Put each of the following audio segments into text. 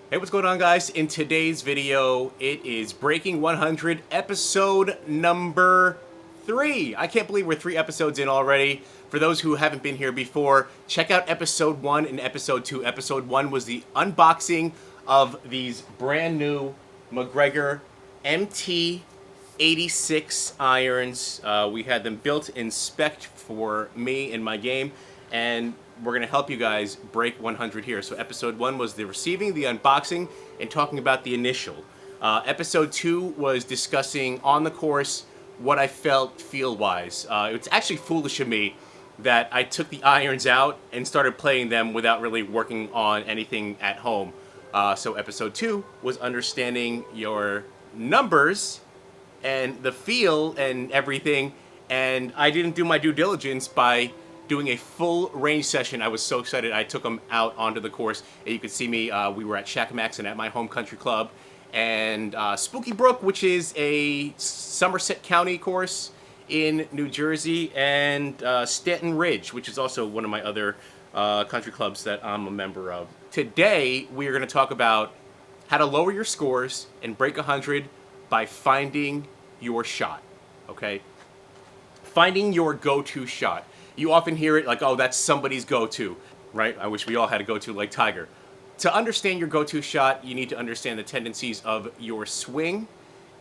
Hey, what's going on, guys? In today's video, it is Breaking 100, episode number 3. I can't believe we're 3 episodes in already. For those who haven't been here before, check out episode 1 and episode 2. Episode 1 was the unboxing of these brand new MacGregor MT86 irons. We had them built in spec for me in my game, and we're going to help you guys break 100 here. So episode 1 was the receiving, the unboxing, and talking about the initial. Episode 2 was discussing on the course what I felt feel-wise. It's actually foolish of me that I took the irons out and started playing them without really working on anything at home. So episode 2 was understanding your numbers and the feel and everything, and I didn't do my due diligence by doing a full range session. I was so excited. I took them out onto the course, and you could see me. We were at Shack Max and at my home country club, and Spooky Brook, which is a Somerset County course in New Jersey, and Stanton Ridge, which is also one of my other country clubs that I'm a member of. Today, we are going to talk about how to lower your scores and break 100 by finding your shot, okay? Finding your go-to shot. You often hear it like, oh, that's somebody's go-to, right? I wish we all had a go-to like Tiger. To understand your go-to shot, you need to understand the tendencies of your swing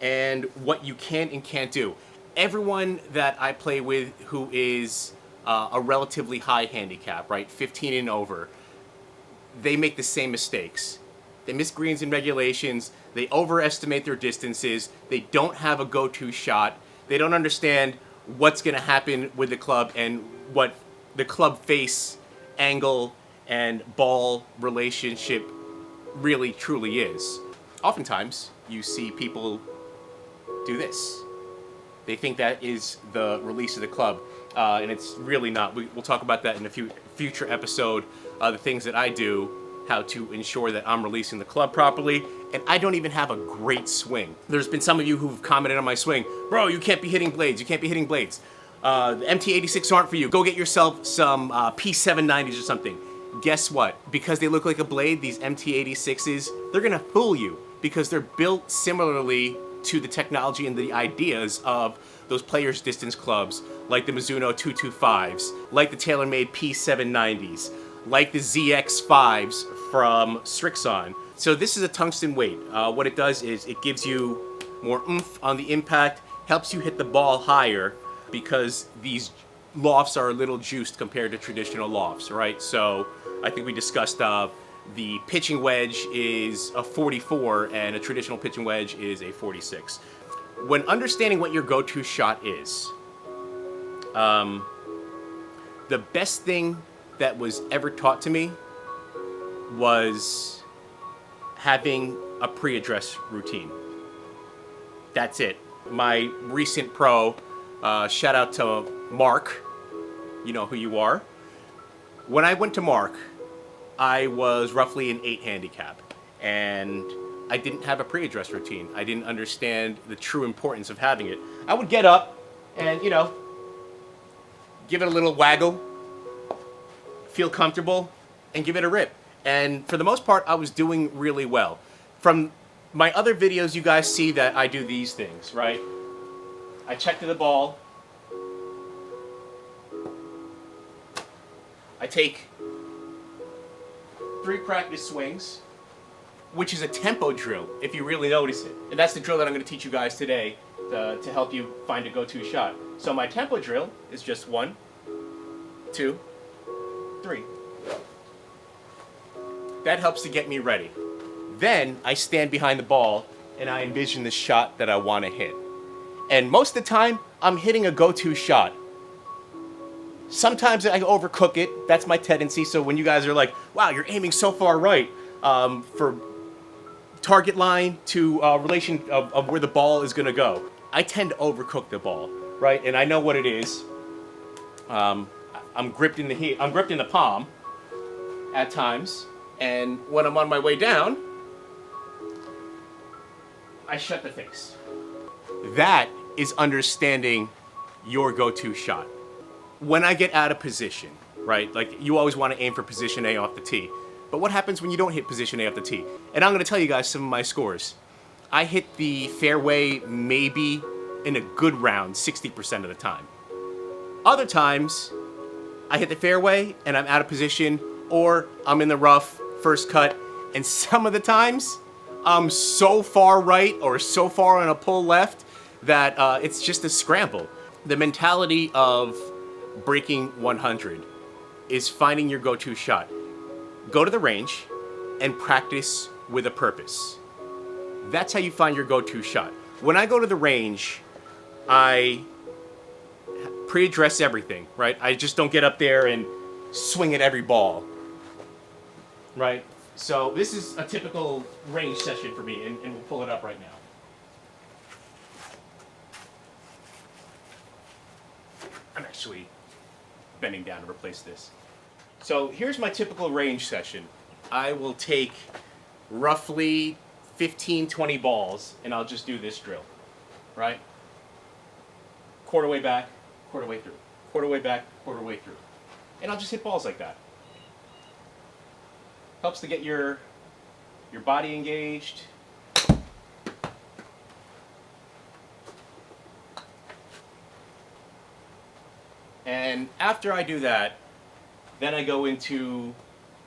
and what you can and can't do. Everyone that I play with who is a relatively high handicap, right, 15 and over, they make the same mistakes. They miss greens in regulations, they overestimate their distances, they don't have a go-to shot, they don't understand what's going to happen with the club and what the club face, angle, and ball relationship really truly is. Oftentimes, you see people do this. They think that is the release of the club, and it's really not. We'll talk about that in a future episode, the things that I do, how to ensure that I'm releasing the club properly, and I don't even have a great swing. There's been some of you who've commented on my swing, bro, you can't be hitting blades, you can't be hitting blades. The MT86 aren't for you. Go get yourself some P790s or something. Guess what? Because they look like a blade, these MT86s, they're gonna fool you because they're built similarly to the technology and the ideas of those players' distance clubs, like the Mizuno 225s, like the TaylorMade P790s, like the ZX5s from Strixon. So this is a tungsten weight. What it does is it gives you more oomph on the impact, helps you hit the ball higher because these lofts are a little juiced compared to traditional lofts, right? So I think we discussed the pitching wedge is a 44 and a traditional pitching wedge is a 46. When understanding what your go-to shot is, the best thing that was ever taught to me was having a pre-address routine. That's it. My recent pro, shout out to Mark, you know who you are. When I went to Mark, I was roughly an 8 handicap, and I didn't have a pre-address routine. I didn't understand the true importance of having it. I would get up and, you know, give it a little waggle, feel comfortable, and give it a rip. And for the most part, I was doing really well. From my other videos, you guys see that I do these things, right? I check to the ball. I take 3 practice swings, which is a tempo drill, if you really notice it. And that's the drill that I'm going to teach you guys today to help you find a go-to shot. So my tempo drill is just 1, 2, 3. That helps to get me ready. Then I stand behind the ball and I envision the shot that I want to hit. And most of the time, I'm hitting a go-to shot. Sometimes I overcook it. That's my tendency. So when you guys are like, wow, you're aiming so far right, for target line to relation of where the ball is going to go, I tend to overcook the ball, right? And I know what it is. I'm gripped in the palm at times, and when I'm on my way down, I shut the face. That is understanding your go-to shot. When I get out of position, right, like you always want to aim for position A off the tee. But what happens when you don't hit position A off the tee? And I'm going to tell you guys some of my scores. I hit the fairway maybe in a good round 60% of the time. Other times, I hit the fairway and I'm out of position, or I'm in the rough, first cut, and some of the times, I'm so far right or so far on a pull left that it's just a scramble. The mentality of breaking 100 is finding your go-to shot. Go to the range and practice with a purpose. That's how you find your go-to shot. When I go to the range, I pre-address everything, right? I just don't get up there and swing at every ball, right? So this is a typical range session for me, and we'll pull it up right now. I'm actually bending down to replace this. So here's my typical range session. I will take roughly 15, 20 balls, and I'll just do this drill, right? Quarter way back, quarter way through. Quarter way back, quarter way through. And I'll just hit balls like that. Helps to get your body engaged. And after I do that, then I go into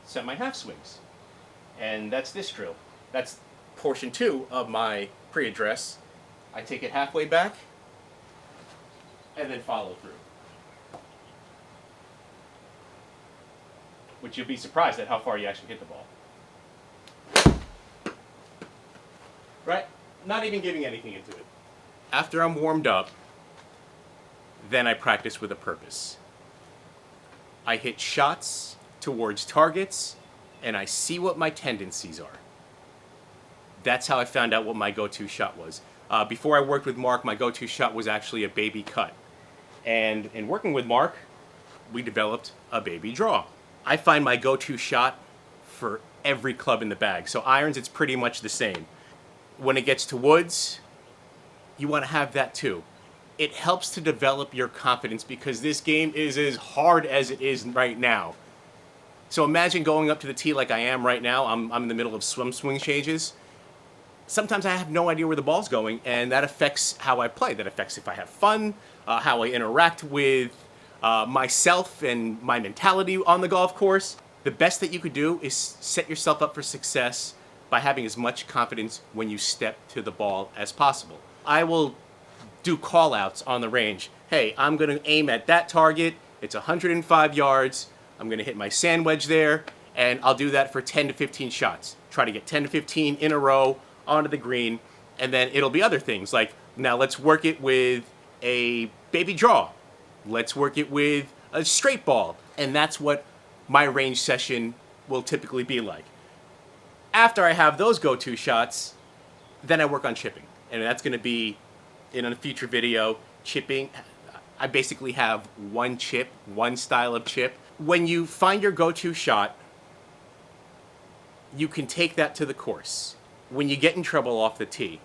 semi-half swings. And that's this drill. That's portion 2 of my pre-address. I take it halfway back and then follow through. Which you'll be surprised at how far you actually hit the ball. Right? Not even giving anything into it. After I'm warmed up, then I practice with a purpose. I hit shots towards targets, and I see what my tendencies are. That's how I found out what my go-to shot was. Before I worked with Mark, my go-to shot was actually a baby cut. And in working with Mark, we developed a baby draw. I find my go-to shot for every club in the bag. So irons, it's pretty much the same. When it gets to woods, you want to have that too. It helps to develop your confidence because this game is as hard as it is right now. So imagine going up to the tee like I am right now. I'm in the middle of swing changes. Sometimes I have no idea where the ball's going, and that affects how I play. That affects if I have fun, how I interact with myself and my mentality on the golf course. The best that you could do is set yourself up for success by having as much confidence when you step to the ball as possible. I will do call-outs on the range. Hey, I'm going to aim at that target. It's 105 yards. I'm going to hit my sand wedge there, and I'll do that for 10 to 15 shots. Try to get 10 to 15 in a row onto the green, and then it'll be other things like, now let's work it with a baby draw. Let's work it with a straight ball. And that's what my range session will typically be like. After I have those go-to shots, then I work on chipping. And that's going to be in a future video. Chipping, I basically have one chip, one style of chip. When you find your go-to shot, you can take that to the course. When you get in trouble off the tee,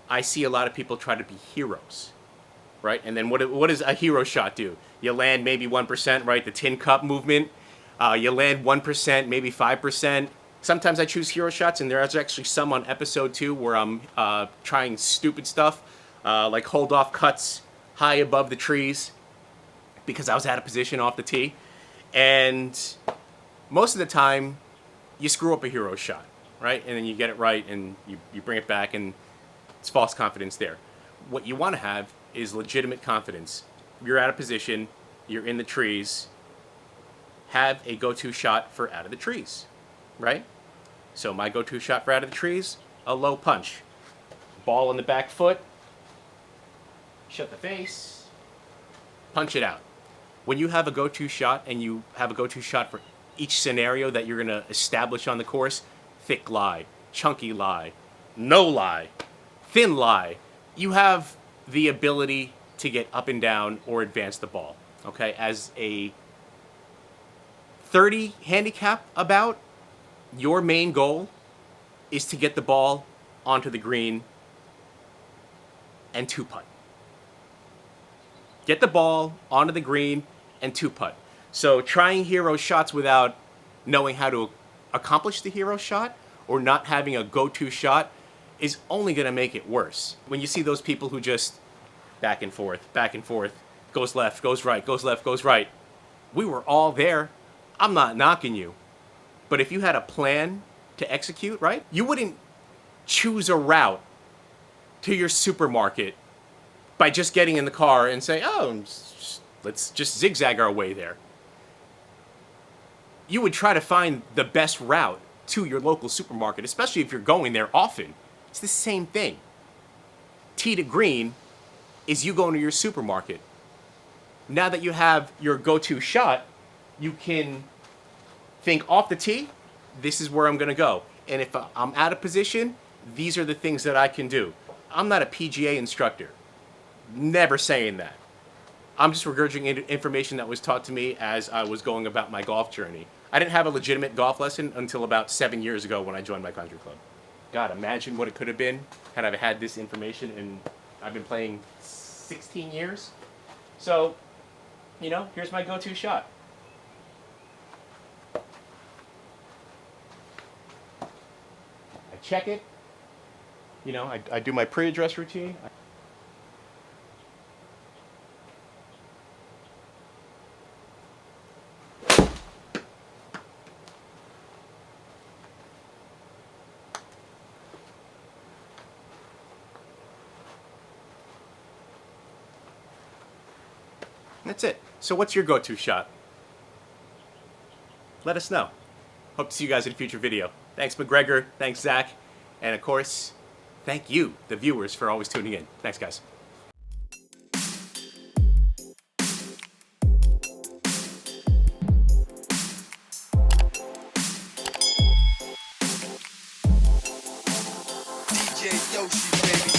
I see a lot of people try to be heroes, right? And then what does a hero shot do? You land maybe 1%, right? The tin cup movement. You land 1%, maybe 5%. Sometimes I choose hero shots, and there's actually some on episode 2 where I'm trying stupid stuff, like hold off cuts high above the trees because I was out of position off the tee. And most of the time, you screw up a hero shot, right? And then you get it right, and you bring it back, and it's false confidence there. What you want to have is legitimate confidence. You're out of position, you're in the trees, have a go-to shot for out of the trees, right? So my go-to shot for out of the trees, a low punch. Ball on the back foot, shut the face, punch it out. When you have a go-to shot and you have a go-to shot for each scenario that you're going to establish on the course, thick lie, chunky lie, no lie, thin lie, you have the ability to get up and down or advance the ball, okay? As a 30 handicap about, your main goal is to get the ball onto the green and 2-putt. Get the ball onto the green and 2-putt. So trying hero shots without knowing how to accomplish the hero shot or not having a go-to shot is only going to make it worse. When you see those people who just back and forth, goes left, goes right, goes left, goes right. We were all there. I'm not knocking you. But if you had a plan to execute, right? You wouldn't choose a route to your supermarket by just getting in the car and say, oh, let's just zigzag our way there. You would try to find the best route to your local supermarket, especially if you're going there often. It's the same thing. Tee to green is you going to your supermarket. Now that you have your go-to shot, you can think off the tee, this is where I'm going to go. And if I'm out of position, these are the things that I can do. I'm not a PGA instructor. Never saying that. I'm just regurgitating information that was taught to me as I was going about my golf journey. I didn't have a legitimate golf lesson until about 7 years ago when I joined my country club. God, imagine what it could have been had I had this information, and I've been playing 16 years. So, you know, here's my go-to shot. I check it. You know, I do my pre-address routine. That's it. So what's your go-to shot? Let us know. Hope to see you guys in a future video. Thanks, MacGregor. Thanks, Zach. And of course, thank you, the viewers, for always tuning in. Thanks, guys. DJ Yoshi, baby.